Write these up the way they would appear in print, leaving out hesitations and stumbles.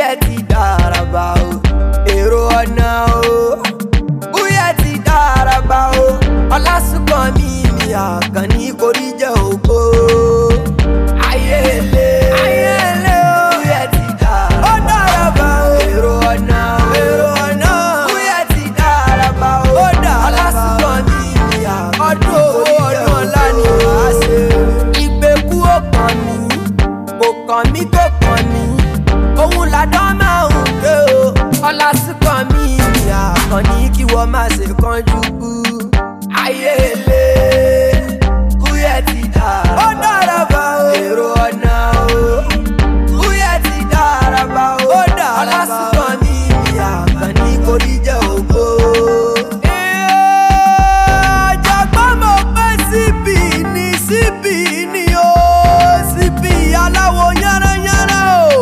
Kúyẹ̀ ti dàràbà o, èrò ọ̀nà o. Kúyẹ̀ ti dàràbà o, Ọlásùnkànmí mi Àkànní korí jẹ́ ògo. Ayéle o, kúyẹ̀ ti dàràbà o, èrò ọ̀nà o. Kúyẹ̀ ti dàràbà o, Ọlásùnkànmí mi Àkànní korí jẹ́ ògo. Ìgbèkú ò kàn mí, kò kàn mí kò kàn mí, òun làdán máa ń gbé o. Ọlásùnkànmí mi Àkànní kí wọ́n má ṣe kánjú kú. Ayéle, kúyẹ̀ ti dàràbà o, èrò ọ̀nà o. Kúyẹ̀ ti dàràbà o, Ọlásùnkànmí mi Àkànní korí jẹ́ ògo. Àjàgbọ́n mọ̀ pé síbì ni o, síbì aláwo yánrayánra o.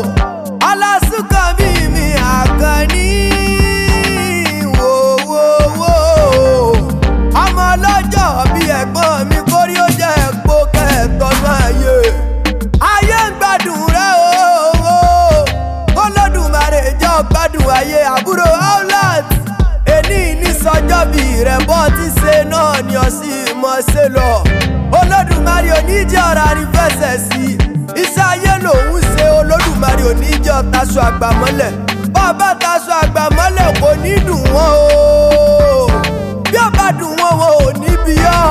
Ọlásùnkànmí mi Àkànní wò. Ọmọ ọlọ́jọ́ bí ẹ̀gbọ́n mi kórí ó jẹ́ ẹ̀pọ̀ kẹ́ẹ̀tọ́nú ayé. Ayé ń gbádùn rẹ̀ o, Olódùmarè jẹ́ ọ̀gbádùn ayé. Àbúrò outlet èní ní sọjọ́ bí rẹ̀ bọ́ ti ṣe náà ni ọ̀sì mọ̀ ṣe lọ. Olódùmarè oníjẹ́ ọ̀rá rí fẹsẹ̀ sí, iṣẹ́ ayé lòun ṣe. Olódùmarè oníjẹ́ ọ̀taṣọ àgbà mọ́lẹ̀, bàbá taṣọ àgbà mọ́lẹ̀ kò ní dùn wọ́n o. Bí ó bá dùn wọ́n wọn ò ní bí ọ́,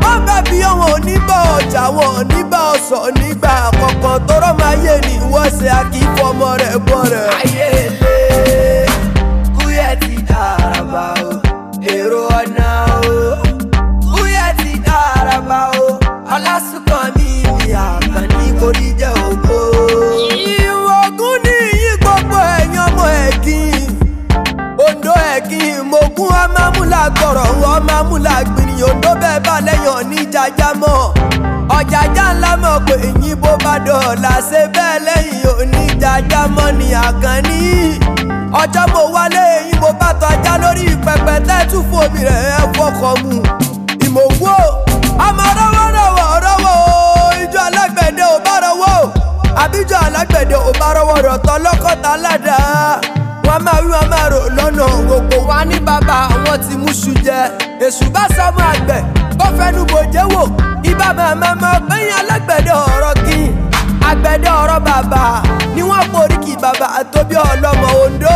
wọ́n bá bí ọ́ wọn ò ní bá ọjà, wọn ò ní bá ọ̀sọ̀ nígbà kọ̀ọ̀kan tọrọ máa yé ni wọ́n ṣe akíkọ́ ọmọ rẹ̀ bọ́ rẹ̀. Ayéle, kúyẹ̀ ti dàràbà o, èrò ọ̀nà o. Kúyẹ̀ ti dàràbà o, Ọlásùnkànmí mi Àkànní korí jẹ́ ògo. Ìwọ̀gún ní yí gbogbo ẹ̀yàn ọmọ ẹ̀gìn, Oǹdó ẹ̀gìn Mògún ọmọmúlà gbọ̀rọ̀ ọmọmúlà gbìnrín. Oǹdó bẹ́ẹ̀ bá lẹ́yìn oníjàjà mọ́, ọ̀jàjà ńlá mọ̀ pé yín bó bá dọ̀ọ̀la ṣe bẹ́ẹ̀ lẹ́yìn oníjàjà mọ́ ni Àkànní. Ọjọ́ mo wálé yín mo bá tọ́ ajá lórí pẹpẹ tẹ́tù fòmí rẹ̀ ẹ̀ fọkọ̀ mu. Ìmọ̀wó ọmọ rọ́wọ́ ìjọ alágbẹ̀dẹ ò bá rọwọ́, àbíjọ alágbẹ̀dẹ ò bá rọwọ́ rọ̀tọ̀ lọ́kọ̀tà ládàá. Wọ́n máa wí wọ́n máa rò lọ́nà gbogbo wa ní bàbá àwọn tí mú ṣu jẹ. Èṣù bá sọmọ àgbẹ̀ kó fẹnu bòjé wò, ibà màmá gbẹ̀yìn alágbẹ̀dẹ ọ̀rọ̀ kí àgbẹ̀dẹ ọ̀rọ̀ bàbá ni wọ́n porí kí bàbá àtòbí ọlọ́mọ. Oǹdó.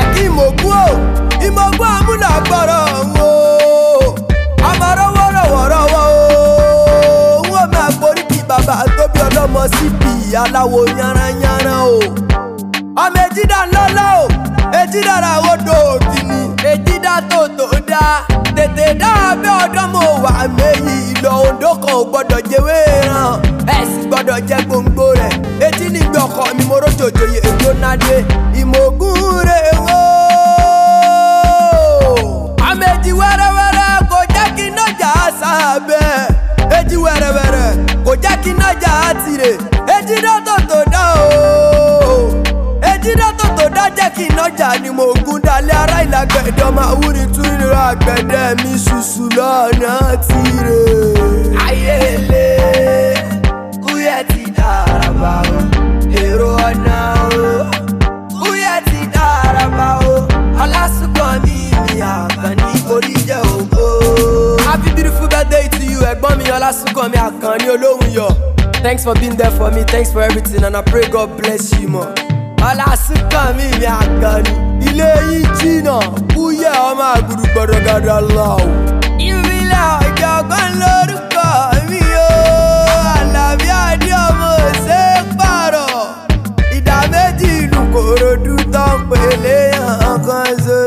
Ẹ̀kí Ìmọ̀gún o, Ìmọ̀gún àmúlà gbọ́rọ̀ o. Ọmọ rọ́wọ́ o, wọ́n máa porí kí bàbá àtòbí ọlọ́mọ síbi aláwo yánrayánra o. Ọmọ Èjìdá ńlọ́lọ́ o, Èjìdá ra odò òkìní, Èjìdá tó dá. Tètè dá abẹ́ ọdọ́ mo wà méyì ìlọ. Oǹdó kan ò gbọ́dọ̀ jẹ́wé ràn, ẹ̀ sì gbọ́dọ̀ jẹ́ gbòǹgbò rẹ̀. Etí nígbà ọkọ mi mo rójòjòyè ètò nádé. Ìmọ̀gún rẹ̀ wò. Ọmọ èjì wẹ́rẹ́wẹ́rẹ́ kò jẹ́ kí nájà sábẹ́. Èjì wẹ́rẹ́wẹ́rẹ́ kò jẹ́ kí nájà tìrè. Èjìdá tó dá o, Èjìdá tó dá jẹ́ kí nájà ni Mògún dalẹ̀ ará ìlàgbẹ̀dẹ ọmọ àwúrí tún ìrora àgbẹ̀dẹ mi ṣùṣù lọ́nà tìrè. Ayéle, kúyẹ̀ ti dàràbà o, èrò ọ̀nà o. Kúyẹ̀ ti dàràbà o, Ọlásùnkànmí mi Àkànní korí jẹ́ ògo. Happy beautiful birthday to you, ẹ̀gbọ́n mi Ọlásùnkànmí Àkànní olóhùn yọ. Thanks for being there for me, thanks for everything, and I pray God bless you more. Ọlásùnkànmí mi Àkànní, ilé yìí jìnnà, kúyẹ̀ ọmọ àgùdù gbọdọ̀ gàdà lọ. Ìrìnlẹ̀ ọ̀jọ̀gbọ́n lórúkọ mi o, Àlàbí Adé ọmọ ṣe pààrọ̀. Ìdá méjì ìlú Kòròdú tán pèlè hàn kan ṣe.